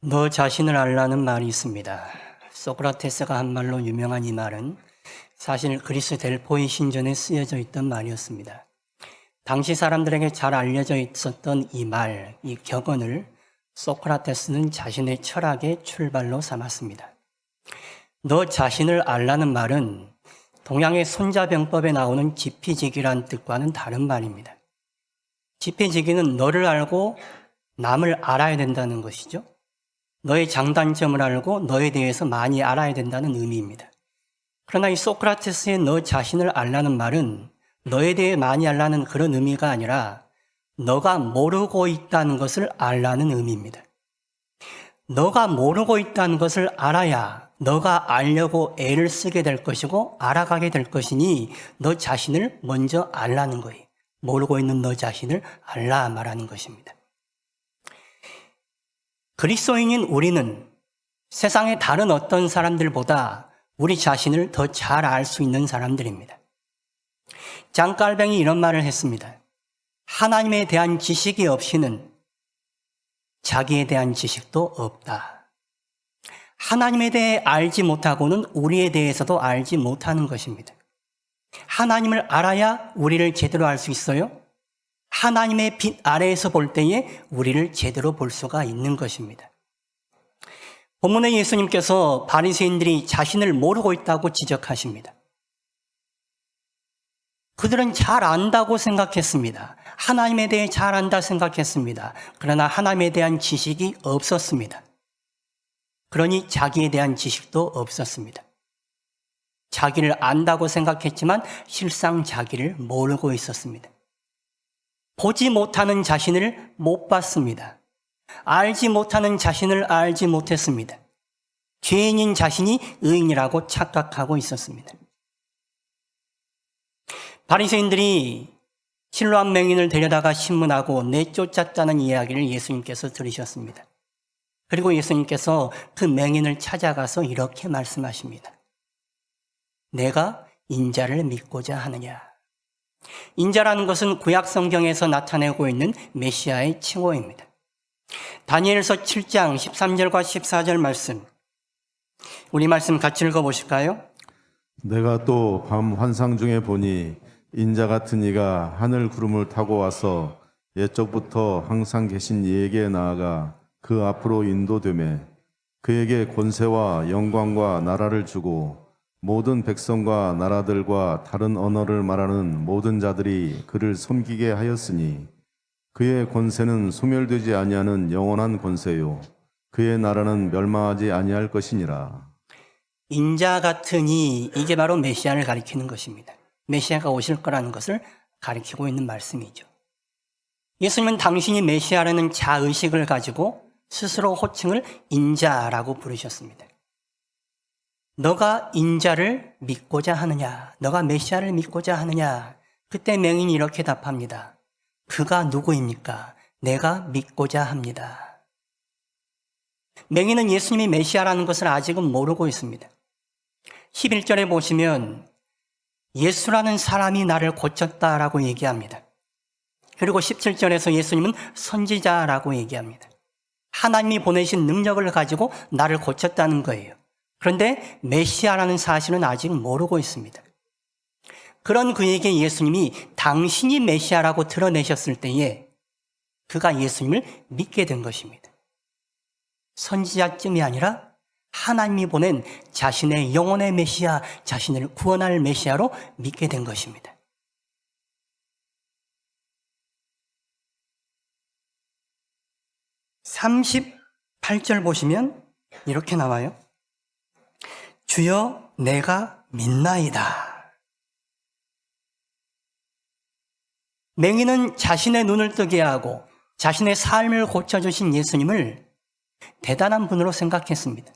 너 자신을 알라는 말이 있습니다. 소크라테스가 한 말로 유명한 이 말은 사실 그리스 델포이 신전에 쓰여져 있던 말이었습니다. 당시 사람들에게 잘 알려져 있었던 이 말, 이 격언을 소크라테스는 자신의 철학의 출발로 삼았습니다. 너 자신을 알라는 말은 동양의 손자병법에 나오는 지피지기란 뜻과는 다른 말입니다. 지피지기는 너를 알고 남을 알아야 된다는 것이죠. 너의 장단점을 알고 너에 대해서 많이 알아야 된다는 의미입니다. 그러나 이 소크라테스의 너 자신을 알라는 말은 너에 대해 많이 알라는 그런 의미가 아니라 너가 모르고 있다는 것을 알라는 의미입니다. 너가 모르고 있다는 것을 알아야 너가 알려고 애를 쓰게 될 것이고 알아가게 될 것이니 너 자신을 먼저 알라는 거예요. 모르고 있는 너 자신을 알라 말하는 것입니다. 그리스도인인 우리는 세상의 다른 어떤 사람들보다 우리 자신을 더 잘 알 수 있는 사람들입니다. 장 깔뱅이 이런 말을 했습니다. 하나님에 대한 지식이 없이는 자기에 대한 지식도 없다. 하나님에 대해 알지 못하고는 우리에 대해서도 알지 못하는 것입니다. 하나님을 알아야 우리를 제대로 알 수 있어요. 하나님의 빛 아래에서 볼 때에 우리를 제대로 볼 수가 있는 것입니다. 본문에 예수님께서 바리새인들이 자신을 모르고 있다고 지적하십니다. 그들은 잘 안다고 생각했습니다. 하나님에 대해 잘 안다 생각했습니다. 그러나 하나님에 대한 지식이 없었습니다. 그러니 자기에 대한 지식도 없었습니다. 자기를 안다고 생각했지만 실상 자기를 모르고 있었습니다. 보지 못하는 자신을 못 봤습니다. 알지 못하는 자신을 알지 못했습니다. 죄인인 자신이 의인이라고 착각하고 있었습니다. 바리새인들이 실로암 맹인을 데려다가 신문하고 내쫓았다는 이야기를 예수님께서 들으셨습니다. 그리고 예수님께서 그 맹인을 찾아가서 이렇게 말씀하십니다. 내가 인자를 믿고자 하느냐. 인자라는 것은 구약 성경에서 나타내고 있는 메시아의 칭호입니다. 다니엘서 7장 13절과 14절 말씀, 우리 말씀 같이 읽어보실까요? 내가 또 밤 환상 중에 보니 인자 같은 이가 하늘 구름을 타고 와서 옛적부터 항상 계신 이에게 나아가 그 앞으로 인도되매 그에게 권세와 영광과 나라를 주고 모든 백성과 나라들과 다른 언어를 말하는 모든 자들이 그를 섬기게 하였으니 그의 권세는 소멸되지 아니하는 영원한 권세요 그의 나라는 멸망하지 아니할 것이니라. 인자 같으니 이게 바로 메시아를 가리키는 것입니다. 메시아가 오실 거라는 것을 가리키고 있는 말씀이죠. 예수님은 당신이 메시아라는 자의식을 가지고 스스로 호칭을 인자라고 부르셨습니다. 너가 인자를 믿고자 하느냐? 너가 메시아를 믿고자 하느냐? 그때 맹인이 이렇게 답합니다. 그가 누구입니까? 내가 믿고자 합니다. 맹인은 예수님이 메시아라는 것을 아직은 모르고 있습니다. 11절에 보시면 예수라는 사람이 나를 고쳤다라고 얘기합니다. 그리고 17절에서 예수님은 선지자라고 얘기합니다. 하나님이 보내신 능력을 가지고 나를 고쳤다는 거예요. 그런데 메시아라는 사실은 아직 모르고 있습니다. 그런 그에게 예수님이 당신이 메시아라고 드러내셨을 때에 그가 예수님을 믿게 된 것입니다. 선지자쯤이 아니라 하나님이 보낸 자신의 영혼의 메시아, 자신을 구원할 메시아로 믿게 된 것입니다. (38절) 보시면 이렇게 나와요. 주여 내가 믿나이다. 맹인은 자신의 눈을 뜨게 하고 자신의 삶을 고쳐주신 예수님을 대단한 분으로 생각했습니다.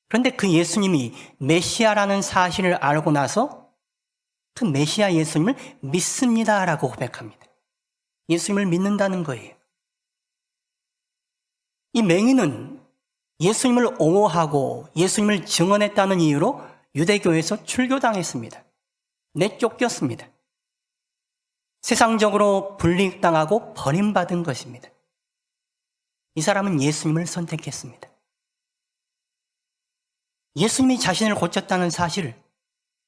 그런데 그 예수님이 메시아라는 사실을 알고 나서 그 메시아 예수님을 믿습니다라고 고백합니다. 예수님을 믿는다는 거예요. 이 맹인은 예수님을 옹호하고 예수님을 증언했다는 이유로 유대교에서 출교당했습니다. 내쫓겼습니다. 세상적으로 불이익당하고 버림받은 것입니다. 이 사람은 예수님을 선택했습니다. 예수님이 자신을 고쳤다는 사실을,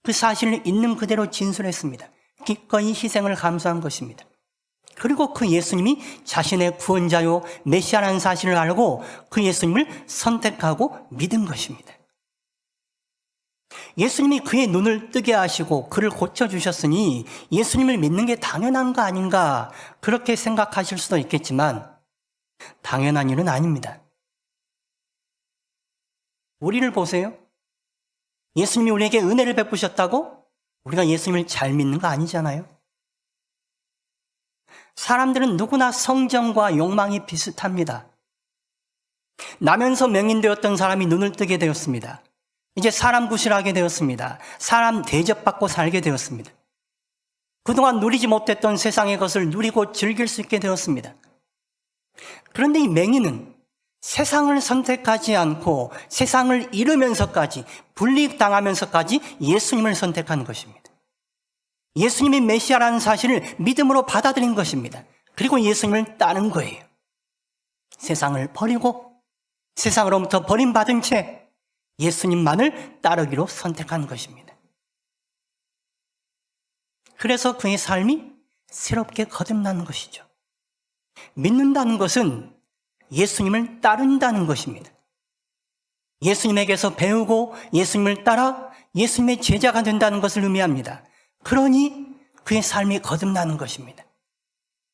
그 사실을 있는 그대로 진술했습니다. 기꺼이 희생을 감수한 것입니다. 그리고 그 예수님이 자신의 구원자요 메시아라는 사실을 알고 그 예수님을 선택하고 믿은 것입니다. 예수님이 그의 눈을 뜨게 하시고 그를 고쳐주셨으니 예수님을 믿는 게 당연한 거 아닌가, 그렇게 생각하실 수도 있겠지만 당연한 일은 아닙니다. 우리를 보세요. 예수님이 우리에게 은혜를 베푸셨다고 우리가 예수님을 잘 믿는 거 아니잖아요. 사람들은 누구나 성정과 욕망이 비슷합니다. 나면서 맹인되었던 사람이 눈을 뜨게 되었습니다. 이제 사람 구실하게 되었습니다. 사람 대접받고 살게 되었습니다. 그동안 누리지 못했던 세상의 것을 누리고 즐길 수 있게 되었습니다. 그런데 이 맹인은 세상을 선택하지 않고 세상을 잃으면서까지, 분리당하면서까지 예수님을 선택한 것입니다. 예수님이 메시아라는 사실을 믿음으로 받아들인 것입니다. 그리고 예수님을 따른 거예요. 세상을 버리고 세상으로부터 버림받은 채 예수님만을 따르기로 선택한 것입니다. 그래서 그의 삶이 새롭게 거듭나는 것이죠. 믿는다는 것은 예수님을 따른다는 것입니다. 예수님에게서 배우고 예수님을 따라 예수님의 제자가 된다는 것을 의미합니다. 그러니 그의 삶이 거듭나는 것입니다.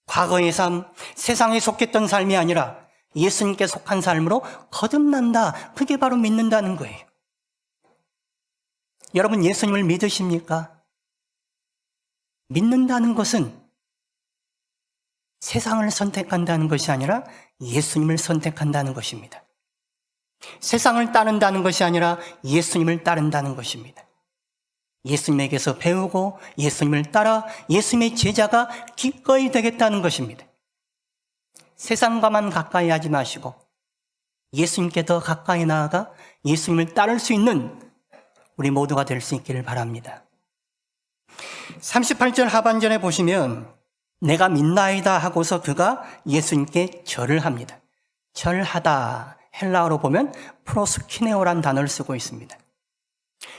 과거의 삶, 세상에 속했던 삶이 아니라 예수님께 속한 삶으로 거듭난다. 그게 바로 믿는다는 거예요. 여러분, 예수님을 믿으십니까? 믿는다는 것은 세상을 선택한다는 것이 아니라 예수님을 선택한다는 것입니다. 세상을 따른다는 것이 아니라 예수님을 따른다는 것입니다. 예수님에게서 배우고 예수님을 따라 예수님의 제자가 기꺼이 되겠다는 것입니다. 세상과만 가까이 하지 마시고 예수님께 더 가까이 나아가 예수님을 따를 수 있는 우리 모두가 될 수 있기를 바랍니다. 38절 하반절에 보시면 내가 믿나이다 하고서 그가 예수님께 절을 합니다. 절하다, 헬라어로 보면 프로스키네오란 단어를 쓰고 있습니다.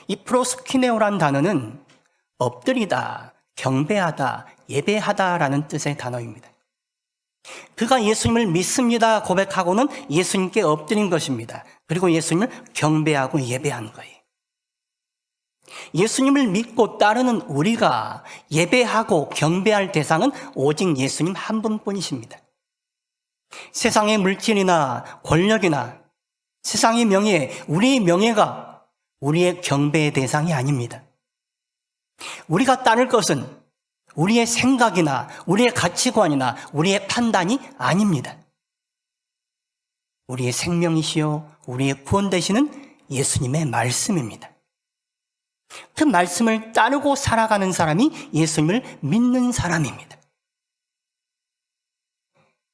이 프로스키네오란 단어는 엎드리다, 경배하다, 예배하다라는 뜻의 단어입니다. 그가 예수님을 믿습니다 고백하고는 예수님께 엎드린 것입니다. 그리고 예수님을 경배하고 예배한 거예요. 예수님을 믿고 따르는 우리가 예배하고 경배할 대상은 오직 예수님 한 분뿐이십니다. 세상의 물질이나 권력이나 세상의 명예, 우리의 명예가 우리의 경배의 대상이 아닙니다. 우리가 따를 것은 우리의 생각이나 우리의 가치관이나 우리의 판단이 아닙니다. 우리의 생명이시요 우리의 구원 되시는 예수님의 말씀입니다. 그 말씀을 따르고 살아가는 사람이 예수님을 믿는 사람입니다.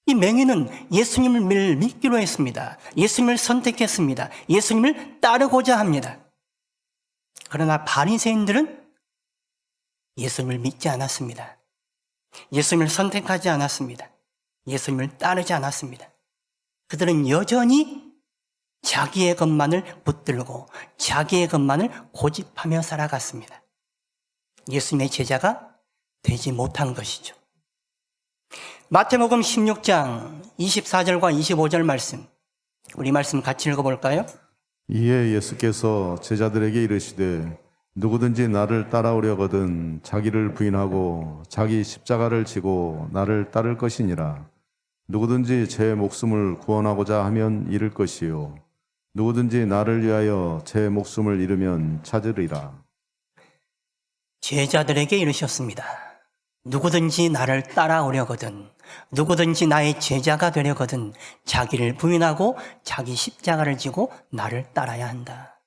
이 맹인은 예수님을 믿기로 했습니다. 예수님을 선택했습니다. 예수님을 따르고자 합니다. 그러나 바리새인들은 예수님을 믿지 않았습니다. 예수님을 선택하지 않았습니다. 예수님을 따르지 않았습니다. 그들은 여전히 자기의 것만을 붙들고 자기의 것만을 고집하며 살아갔습니다. 예수님의 제자가 되지 못한 것이죠. 마태복음 16장 24절과 25절 말씀, 우리 말씀 같이 읽어볼까요? 이에 예수께서 제자들에게 이르시되 누구든지 나를 따라오려거든 자기를 부인하고 자기 십자가를 지고 나를 따를 것이니라. 누구든지 제 목숨을 구원하고자 하면 잃을 것이요 누구든지 나를 위하여 제 목숨을 잃으면 찾으리라. 제자들에게 이르셨습니다. 누구든지 나를 따라오려거든, 누구든지 나의 제자가 되려거든 자기를 부인하고 자기 십자가를 지고 나를 따라야 한다.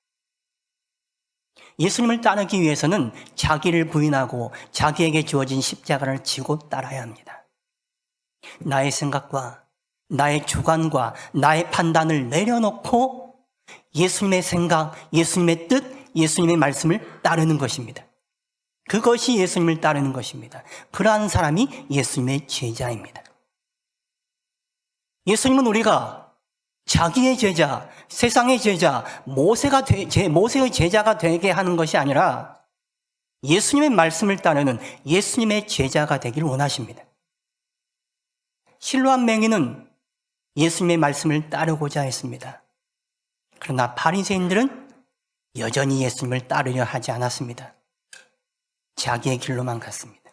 예수님을 따르기 위해서는 자기를 부인하고 자기에게 주어진 십자가를 지고 따라야 합니다. 나의 생각과 나의 주관과 나의 판단을 내려놓고 예수님의 생각, 예수님의 뜻, 예수님의 말씀을 따르는 것입니다. 그것이 예수님을 따르는 것입니다. 그러한 사람이 예수님의 제자입니다. 예수님은 우리가 자기의 제자, 세상의 제자, 모세의 제자가 되게 하는 것이 아니라 예수님의 말씀을 따르는 예수님의 제자가 되기를 원하십니다. 실로암 맹인은 예수님의 말씀을 따르고자 했습니다. 그러나 바리새인들은 여전히 예수님을 따르려 하지 않았습니다. 자기의 길로만 갔습니다.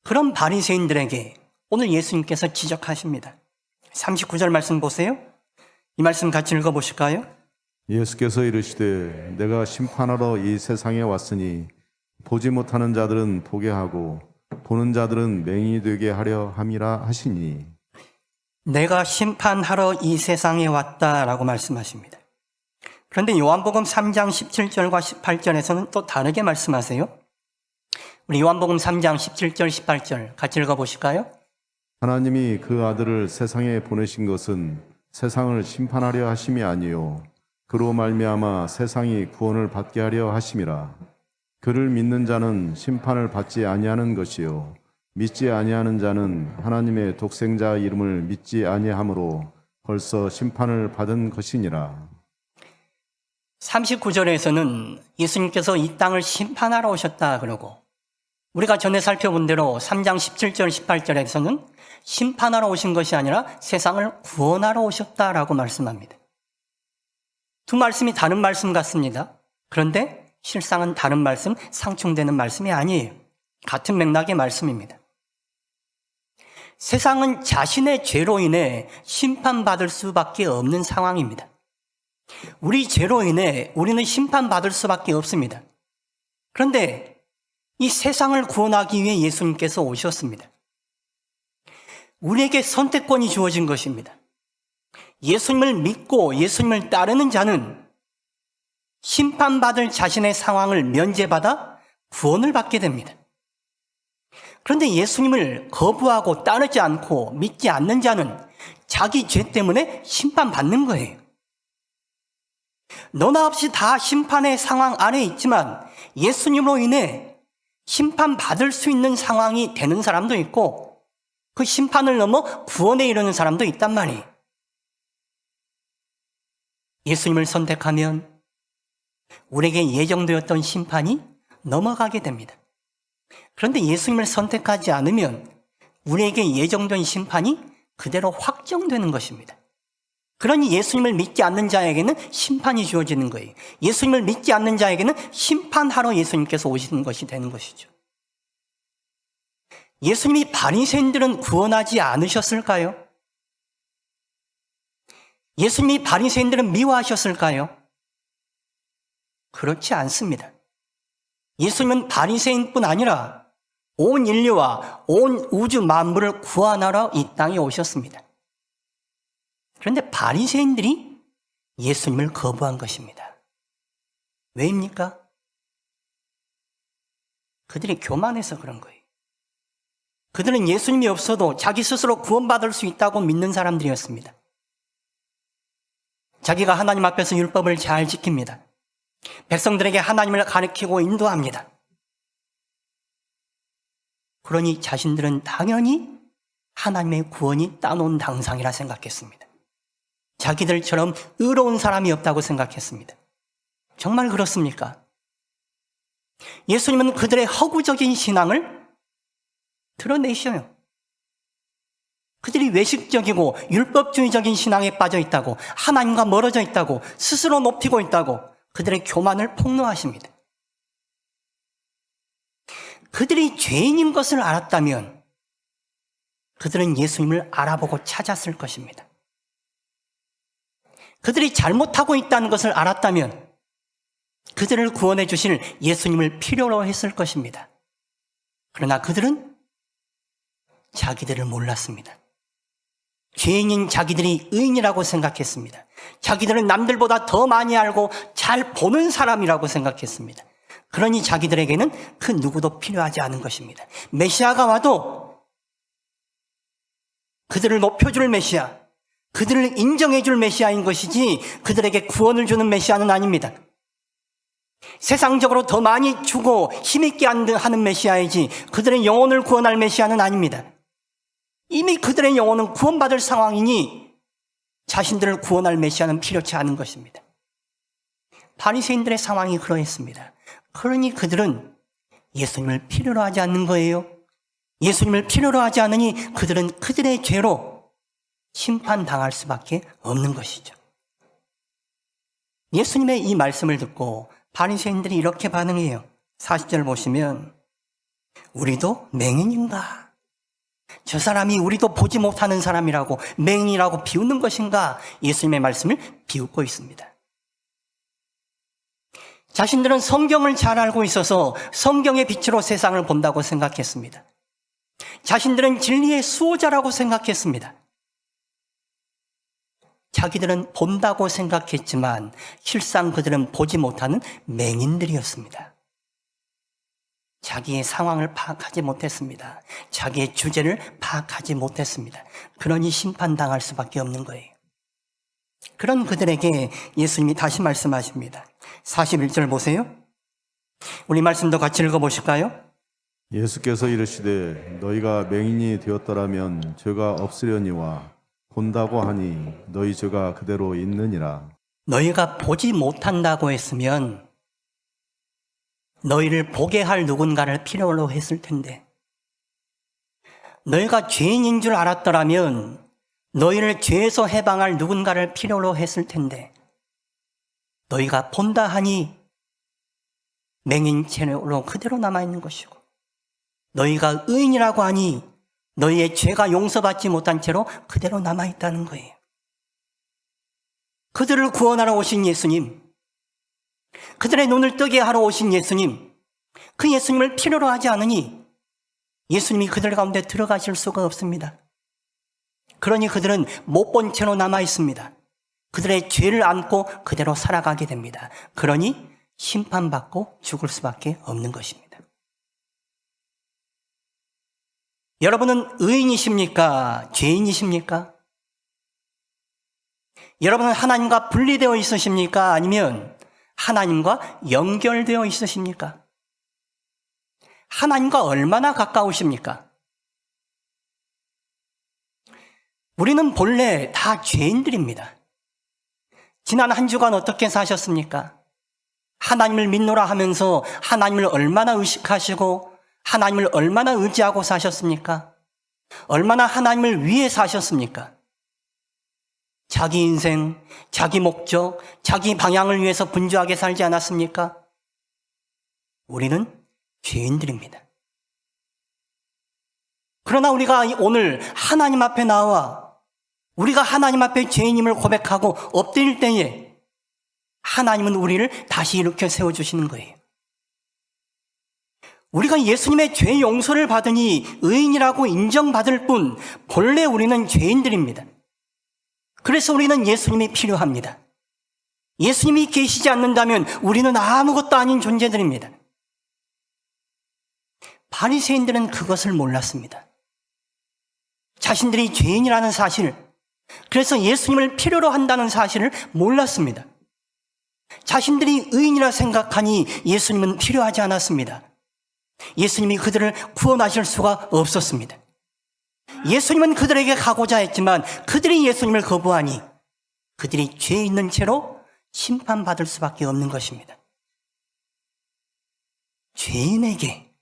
그런 바리새인들에게 오늘 예수님께서 지적하십니다. 39절 말씀 보세요. 이 말씀 같이 읽어보실까요? 예수께서 이르시되 내가 심판하러 이 세상에 왔으니 보지 못하는 자들은 보게 하고 보는 자들은 맹인이 되게 하려 함이라 하시니. 내가 심판하러 이 세상에 왔다라고 말씀하십니다. 그런데 요한복음 3장 17절과 18절에서는 또 다르게 말씀하세요. 우리 요한복음 3장 17절 18절 같이 읽어보실까요? 하나님이 그 아들을 세상에 보내신 것은 세상을 심판하려 하심이 아니요 그로 말미암아 세상이 구원을 받게 하려 하심이라. 그를 믿는 자는 심판을 받지 아니하는 것이요 믿지 아니하는 자는 하나님의 독생자 이름을 믿지 아니하므로 벌써 심판을 받은 것이니라. 39절에서는 예수님께서 이 땅을 심판하러 오셨다 그러고, 우리가 전에 살펴본 대로 3장 17절 18절에서는 심판하러 오신 것이 아니라 세상을 구원하러 오셨다라고 말씀합니다. 두 말씀이 다른 말씀 같습니다. 그런데 실상은 다른 말씀, 상충되는 말씀이 아니에요. 같은 맥락의 말씀입니다. 세상은 자신의 죄로 인해 심판받을 수밖에 없는 상황입니다. 우리 죄로 인해 우리는 심판받을 수밖에 없습니다. 그런데 이 세상을 구원하기 위해 예수님께서 오셨습니다. 우리에게 선택권이 주어진 것입니다. 예수님을 믿고 예수님을 따르는 자는 심판받을 자신의 상황을 면제받아 구원을 받게 됩니다. 그런데 예수님을 거부하고 따르지 않고 믿지 않는 자는 자기 죄 때문에 심판받는 거예요. 너나 없이 다 심판의 상황 안에 있지만 예수님으로 인해 심판받을 수 있는 상황이 되는 사람도 있고 그 심판을 넘어 구원에 이르는 사람도 있단 말이에요. 예수님을 선택하면 우리에게 예정되었던 심판이 넘어가게 됩니다. 그런데 예수님을 선택하지 않으면 우리에게 예정된 심판이 그대로 확정되는 것입니다. 그러니 예수님을 믿지 않는 자에게는 심판이 주어지는 거예요. 예수님을 믿지 않는 자에게는 심판하러 예수님께서 오시는 것이 되는 것이죠. 예수님이 바리새인들은 구원하지 않으셨을까요? 예수님이 바리새인들은 미워하셨을까요? 그렇지 않습니다. 예수님은 바리새인뿐 아니라 온 인류와 온 우주 만물을 구원하러 이 땅에 오셨습니다. 그런데 바리새인들이 예수님을 거부한 것입니다. 왜입니까? 그들이 교만해서 그런 거예요. 그들은 예수님이 없어도 자기 스스로 구원받을 수 있다고 믿는 사람들이었습니다. 자기가 하나님 앞에서 율법을 잘 지킵니다. 백성들에게 하나님을 가르치고 인도합니다. 그러니 자신들은 당연히 하나님의 구원이 따놓은 당상이라 생각했습니다. 자기들처럼 의로운 사람이 없다고 생각했습니다. 정말 그렇습니까? 예수님은 그들의 허구적인 신앙을 드러내셔요. 그들이 외식적이고 율법주의적인 신앙에 빠져 있다고, 하나님과 멀어져 있다고, 스스로 높이고 있다고 그들의 교만을 폭로하십니다. 그들이 죄인인 것을 알았다면 그들은 예수님을 알아보고 찾았을 것입니다. 그들이 잘못하고 있다는 것을 알았다면 그들을 구원해 주실 예수님을 필요로 했을 것입니다. 그러나 그들은 자기들을 몰랐습니다. 죄인인 자기들이 의인이라고 생각했습니다. 자기들은 남들보다 더 많이 알고 잘 보는 사람이라고 생각했습니다. 그러니 자기들에게는 그 누구도 필요하지 않은 것입니다. 메시아가 와도 그들을 높여줄 메시아, 그들을 인정해줄 메시아인 것이지 그들에게 구원을 주는 메시아는 아닙니다. 세상적으로 더 많이 주고 힘있게 하는 메시아이지 그들의 영혼을 구원할 메시아는 아닙니다. 이미 그들의 영혼은 구원받을 상황이니 자신들을 구원할 메시아는 필요치 않은 것입니다. 바리새인들의 상황이 그러했습니다. 그러니 그들은 예수님을 필요로 하지 않는 거예요. 예수님을 필요로 하지 않으니 그들은 그들의 죄로 심판당할 수밖에 없는 것이죠. 예수님의 이 말씀을 듣고 바리새인들이 이렇게 반응해요. 40절 보시면 우리도 맹인인가? 저 사람이 우리도 보지 못하는 사람이라고 맹인이라고 비웃는 것인가? 예수님의 말씀을 비웃고 있습니다. 자신들은 성경을 잘 알고 있어서 성경의 빛으로 세상을 본다고 생각했습니다. 자신들은 진리의 수호자라고 생각했습니다. 자기들은 본다고 생각했지만 실상 그들은 보지 못하는 맹인들이었습니다. 자기의 상황을 파악하지 못했습니다. 자기의 주제를 파악하지 못했습니다. 그러니 심판당할 수밖에 없는 거예요. 그런 그들에게 예수님이 다시 말씀하십니다. 41절 보세요. 우리 말씀도 같이 읽어보실까요? 예수께서 이르시되 너희가 맹인이 되었더라면 죄가 없으려니와 본다고 하니 너희 죄가 그대로 있느니라. 너희가 보지 못한다고 했으면 너희를 보게 할 누군가를 필요로 했을 텐데, 너희가 죄인인 줄 알았더라면 너희를 죄에서 해방할 누군가를 필요로 했을 텐데, 너희가 본다 하니 맹인 채로 그대로 남아있는 것이고, 너희가 의인이라고 하니 너희의 죄가 용서받지 못한 채로 그대로 남아있다는 거예요. 그들을 구원하러 오신 예수님, 그들의 눈을 뜨게 하러 오신 예수님, 그 예수님을 필요로 하지 않으니 예수님이 그들 가운데 들어가실 수가 없습니다. 그러니 그들은 못 본 채로 남아있습니다. 그들의 죄를 안고 그대로 살아가게 됩니다. 그러니 심판받고 죽을 수밖에 없는 것입니다. 여러분은 의인이십니까? 죄인이십니까? 여러분은 하나님과 분리되어 있으십니까? 아니면 하나님과 연결되어 있으십니까? 하나님과 얼마나 가까우십니까? 우리는 본래 다 죄인들입니다. 지난 한 주간 어떻게 사셨습니까? 하나님을 믿노라 하면서 하나님을 얼마나 의식하시고 하나님을 얼마나 의지하고 사셨습니까? 얼마나 하나님을 위해 사셨습니까? 자기 인생, 자기 목적, 자기 방향을 위해서 분주하게 살지 않았습니까? 우리는 죄인들입니다. 그러나 우리가 오늘 하나님 앞에 나와 우리가 하나님 앞에 죄인임을 고백하고 엎드릴 때에 하나님은 우리를 다시 일으켜 세워주시는 거예요. 우리가 예수님의 죄 용서를 받으니 의인이라고 인정받을 뿐 본래 우리는 죄인들입니다. 그래서 우리는 예수님이 필요합니다. 예수님이 계시지 않는다면 우리는 아무것도 아닌 존재들입니다. 바리새인들은 그것을 몰랐습니다. 자신들이 죄인이라는 사실, 그래서 예수님을 필요로 한다는 사실을 몰랐습니다. 자신들이 의인이라 생각하니 예수님은 필요하지 않았습니다. 예수님이 그들을 구원하실 수가 없었습니다. 예수님은 그들에게 가고자 했지만 그들이 예수님을 거부하니 그들이 죄 있는 채로 심판받을 수밖에 없는 것입니다. 죄인에게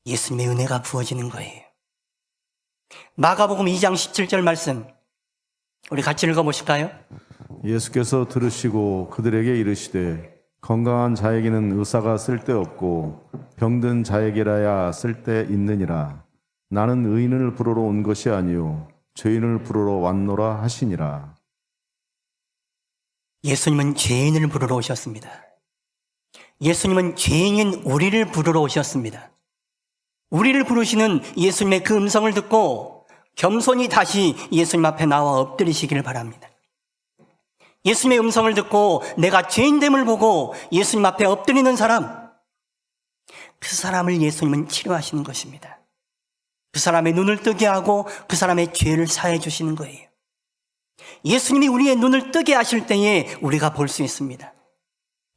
예수님의 은혜가 부어지는 거예요. 마가복음 2장 17절 말씀 우리 같이 읽어보실까요? 예수께서 들으시고 그들에게 이르시되 건강한 자에게는 의사가 쓸데없고 병든 자에게라야 쓸데있느니라. 나는 의인을 부르러 온 것이 아니요 죄인을 부르러 왔노라 하시니라. 예수님은 죄인을 부르러 오셨습니다. 예수님은 죄인인 우리를 부르러 오셨습니다. 우리를 부르시는 예수님의 그 음성을 듣고 겸손히 다시 예수님 앞에 나와 엎드리시기를 바랍니다. 예수님의 음성을 듣고 내가 죄인됨을 보고 예수님 앞에 엎드리는 사람, 그 사람을 예수님은 치료하시는 것입니다. 그 사람의 눈을 뜨게 하고 그 사람의 죄를 사해 주시는 거예요. 예수님이 우리의 눈을 뜨게 하실 때에 우리가 볼 수 있습니다.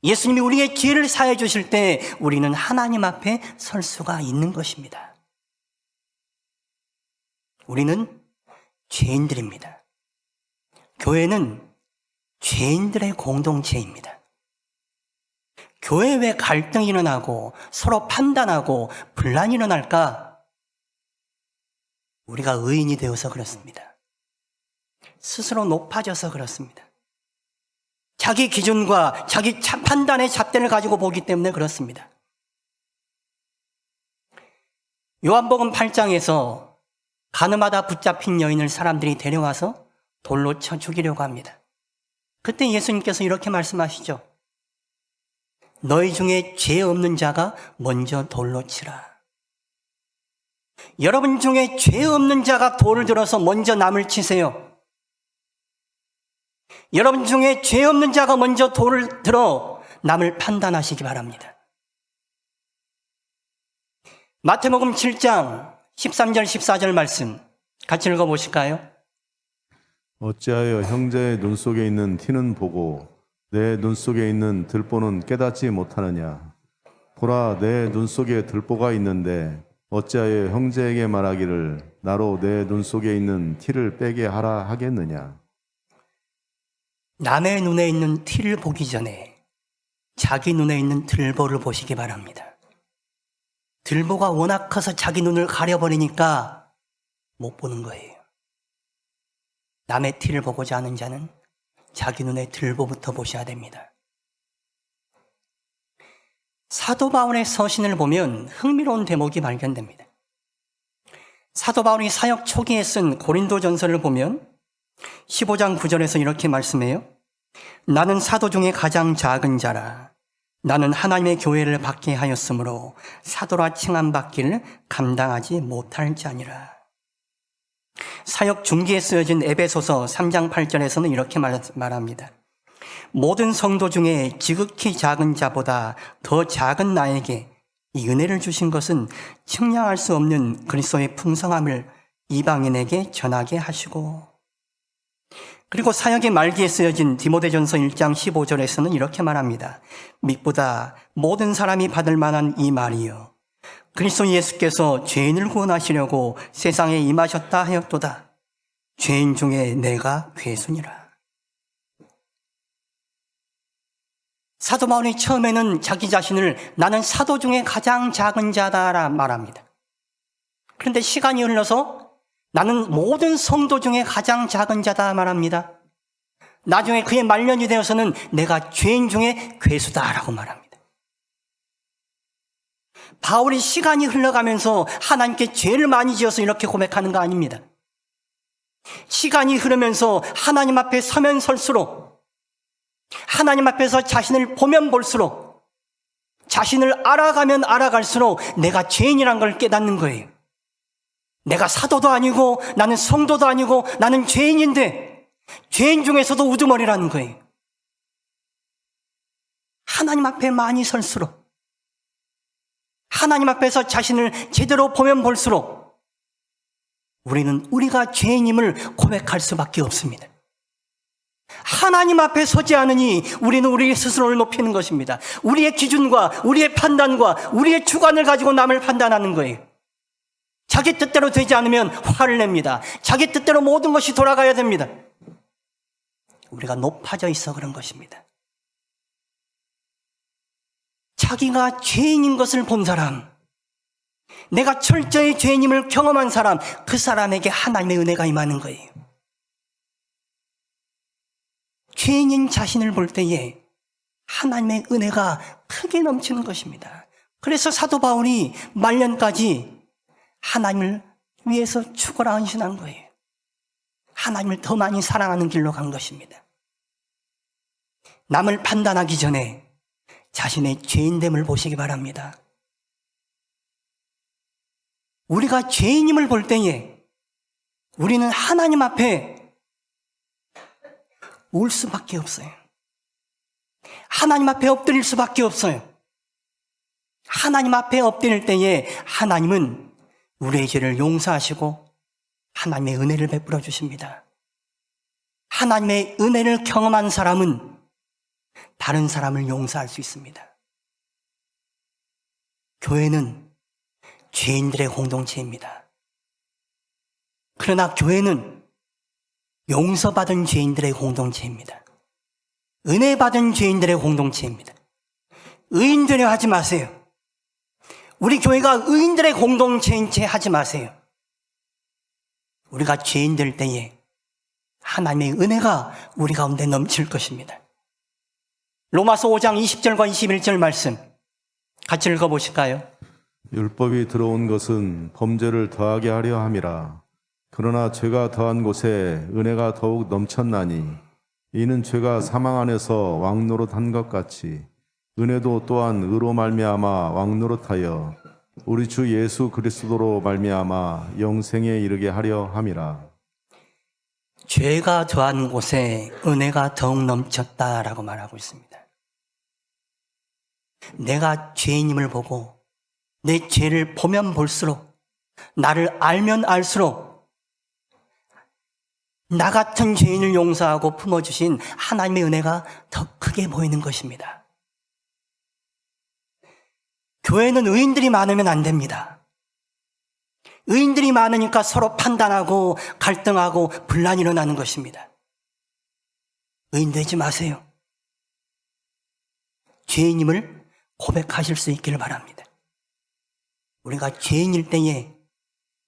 예수님이 우리의 죄를 사해 주실 때 우리는 하나님 앞에 설 수가 있는 것입니다. 우리는 죄인들입니다. 교회는 죄인들의 공동체입니다. 교회에 왜 갈등이 일어나고 서로 판단하고 분란이 일어날까? 우리가 의인이 되어서 그렇습니다. 스스로 높아져서 그렇습니다. 자기 기준과 자기 판단의 잣대를 가지고 보기 때문에 그렇습니다. 요한복음 8장에서 가늠하다 붙잡힌 여인을 사람들이 데려와서 돌로 쳐 죽이려고 합니다. 그때 예수님께서 이렇게 말씀하시죠. 너희 중에 죄 없는 자가 먼저 돌로 치라. 여러분 중에 죄 없는 자가 돌을 들어서 먼저 남을 치세요. 여러분 중에 죄 없는 자가 먼저 돌을 들어 남을 판단하시기 바랍니다. 마태복음 7장 13절 14절 말씀 같이 읽어보실까요? 어찌하여 형제의 눈 속에 있는 티는 보고 내 눈 속에 있는 들보는 깨닫지 못하느냐? 보라, 내 눈 속에 들보가 있는데 어찌하여 형제에게 말하기를 나로 내 눈 속에 있는 티를 빼게 하라 하겠느냐? 남의 눈에 있는 티를 보기 전에 자기 눈에 있는 들보를 보시기 바랍니다. 들보가 워낙 커서 자기 눈을 가려버리니까 못 보는 거예요. 남의 티를 보고자 하는 자는 자기 눈에 들보부터 보셔야 됩니다. 사도 바울의 서신을 보면 흥미로운 대목이 발견됩니다. 사도 바울이 사역 초기에 쓴 고린도전서를 보면 15장 9절에서 이렇게 말씀해요. 나는 사도 중에 가장 작은 자라. 나는 하나님의 교회를 받게 하였으므로 사도라 칭함받기를 감당하지 못할 자니라. 사역 중기에 쓰여진 에베소서 3장 8절에서는 이렇게 말합니다. 모든 성도 중에 지극히 작은 자보다 더 작은 나에게 이 은혜를 주신 것은 측량할 수 없는 그리스도의 풍성함을 이방인에게 전하게 하시고. 그리고 사역의 말기에 쓰여진 디모데전서 1장 15절에서는 이렇게 말합니다. 믿보다 모든 사람이 받을 만한 이 말이요 그리스도 예수께서 죄인을 구원하시려고 세상에 임하셨다 하였도다. 죄인 중에 내가 괴순이라. 사도 바울이 처음에는 자기 자신을 나는 사도 중에 가장 작은 자다라 말합니다. 그런데 시간이 흘러서 나는 모든 성도 중에 가장 작은 자다 말합니다. 나중에 그의 말년이 되어서는 내가 죄인 중에 괴수다라고 말합니다. 바울이 시간이 흘러가면서 하나님께 죄를 많이 지어서 이렇게 고백하는 거 아닙니다. 시간이 흐르면서 하나님 앞에 서면 설수록, 하나님 앞에서 자신을 보면 볼수록, 자신을 알아가면 알아갈수록 내가 죄인이란 걸 깨닫는 거예요. 내가 사도도 아니고 나는 성도도 아니고 나는 죄인인데 죄인 중에서도 우두머리라는 거예요. 하나님 앞에 많이 설수록, 하나님 앞에서 자신을 제대로 보면 볼수록 우리는 우리가 죄인임을 고백할 수밖에 없습니다. 하나님 앞에 서지 않으니 우리는 우리 스스로를 높이는 것입니다. 우리의 기준과 우리의 판단과 우리의 주관을 가지고 남을 판단하는 거예요. 자기 뜻대로 되지 않으면 화를 냅니다. 자기 뜻대로 모든 것이 돌아가야 됩니다. 우리가 높아져 있어 그런 것입니다. 자기가 죄인인 것을 본 사람, 내가 철저히 죄인임을 경험한 사람, 그 사람에게 하나님의 은혜가 임하는 거예요. 죄인인 자신을 볼 때에 하나님의 은혜가 크게 넘치는 것입니다. 그래서 사도 바울이 말년까지 하나님을 위해서 죽어라 헌신한 거예요. 하나님을 더 많이 사랑하는 길로 간 것입니다. 남을 판단하기 전에 자신의 죄인됨을 보시기 바랍니다. 우리가 죄인임을 볼 때에 우리는 하나님 앞에 울 수밖에 없어요. 하나님 앞에 엎드릴 수밖에 없어요. 하나님 앞에 엎드릴 때에 하나님은 우리의 죄를 용서하시고 하나님의 은혜를 베풀어 주십니다. 하나님의 은혜를 경험한 사람은 다른 사람을 용서할 수 있습니다. 교회는 죄인들의 공동체입니다. 그러나 교회는 용서받은 죄인들의 공동체입니다. 은혜 받은 죄인들의 공동체입니다. 의인 되려 하지 마세요. 우리 교회가 의인들의 공동체인 채 하지 마세요. 우리가 죄인 될 때에 하나님의 은혜가 우리 가운데 넘칠 것입니다. 로마서 5장 20절과 21절 말씀 같이 읽어보실까요? 율법이 들어온 것은 범죄를 더하게 하려 함이라. 그러나 죄가 더한 곳에 은혜가 더욱 넘쳤나니 이는 죄가 사망 안에서 왕노릇한 것 같이 은혜도 또한 의로 말미암아 왕노릇하여 우리 주 예수 그리스도로 말미암아 영생에 이르게 하려 함이라. 죄가 더한 곳에 은혜가 더욱 넘쳤다라고 말하고 있습니다. 내가 죄인임을 보고 내 죄를 보면 볼수록, 나를 알면 알수록 나 같은 죄인을 용서하고 품어주신 하나님의 은혜가 더 크게 보이는 것입니다. 교회는 의인들이 많으면 안 됩니다. 의인들이 많으니까 서로 판단하고 갈등하고 분란이 일어나는 것입니다. 의인 되지 마세요. 죄인임을 고백하실 수 있기를 바랍니다. 우리가 죄인일 때에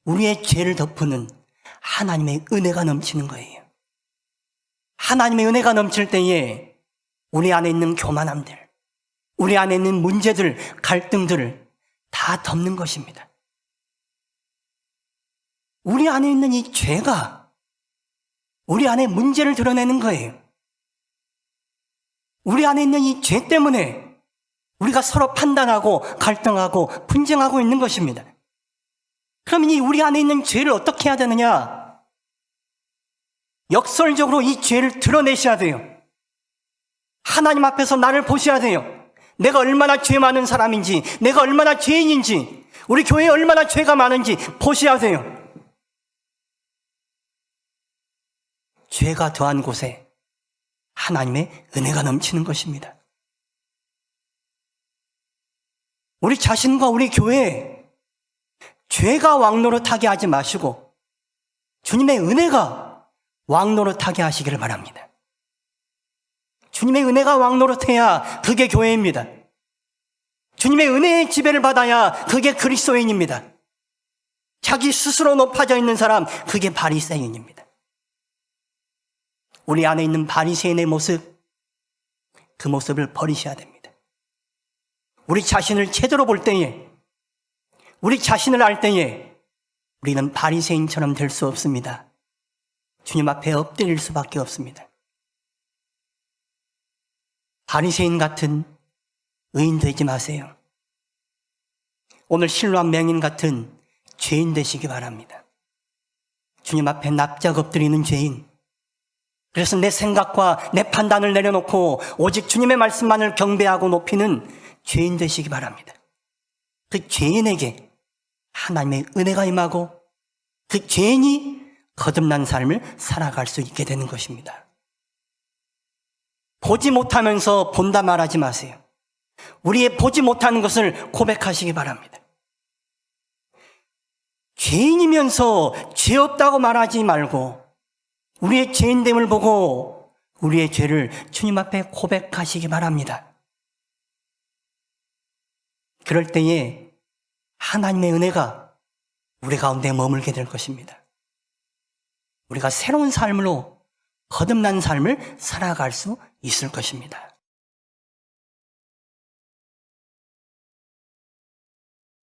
우리의 죄를 덮는 하나님의 은혜가 넘치는 거예요. 하나님의 은혜가 넘칠 때에 우리 안에 있는 교만함들, 우리 안에 있는 문제들, 갈등들을 다 덮는 것입니다. 우리 안에 있는 이 죄가 우리 안에 문제를 드러내는 거예요. 우리 안에 있는 이 죄 때문에 우리가 서로 판단하고 갈등하고 분쟁하고 있는 것입니다. 그러면 이 우리 안에 있는 죄를 어떻게 해야 되느냐? 역설적으로 이 죄를 드러내셔야 돼요. 하나님 앞에서 나를 보셔야 돼요. 내가 얼마나 죄 많은 사람인지, 내가 얼마나 죄인인지, 우리 교회에 얼마나 죄가 많은지 보셔야 돼요. 죄가 더한 곳에 하나님의 은혜가 넘치는 것입니다. 우리 자신과 우리 교회에 죄가 왕노릇하게 하지 마시고 주님의 은혜가 왕노릇하게 하시기를 바랍니다. 주님의 은혜가 왕노릇해야 그게 교회입니다. 주님의 은혜의 지배를 받아야 그게 그리스도인입니다. 자기 스스로 높아져 있는 사람, 그게 바리새인입니다. 우리 안에 있는 바리새인의 모습, 그 모습을 버리셔야 됩니다. 우리 자신을 제대로 볼 때에, 우리 자신을 알 때에 우리는 바리새인처럼 될 수 없습니다. 주님 앞에 엎드릴 수밖에 없습니다. 바리새인 같은 의인 되지 마세요. 오늘 실로암 맹인 같은 죄인 되시기 바랍니다. 주님 앞에 납작 엎드리는 죄인, 그래서 내 생각과 내 판단을 내려놓고 오직 주님의 말씀만을 경배하고 높이는 죄인 되시기 바랍니다. 그 죄인에게 하나님의 은혜가 임하고 그 죄인이 거듭난 삶을 살아갈 수 있게 되는 것입니다. 보지 못하면서 본다 말하지 마세요. 우리의 보지 못하는 것을 고백하시기 바랍니다. 죄인이면서 죄 없다고 말하지 말고 우리의 죄인됨을 보고 우리의 죄를 주님 앞에 고백하시기 바랍니다. 그럴 때에 하나님의 은혜가 우리 가운데 머물게 될 것입니다. 우리가 새로운 삶으로 거듭난 삶을 살아갈 수 있을 것입니다.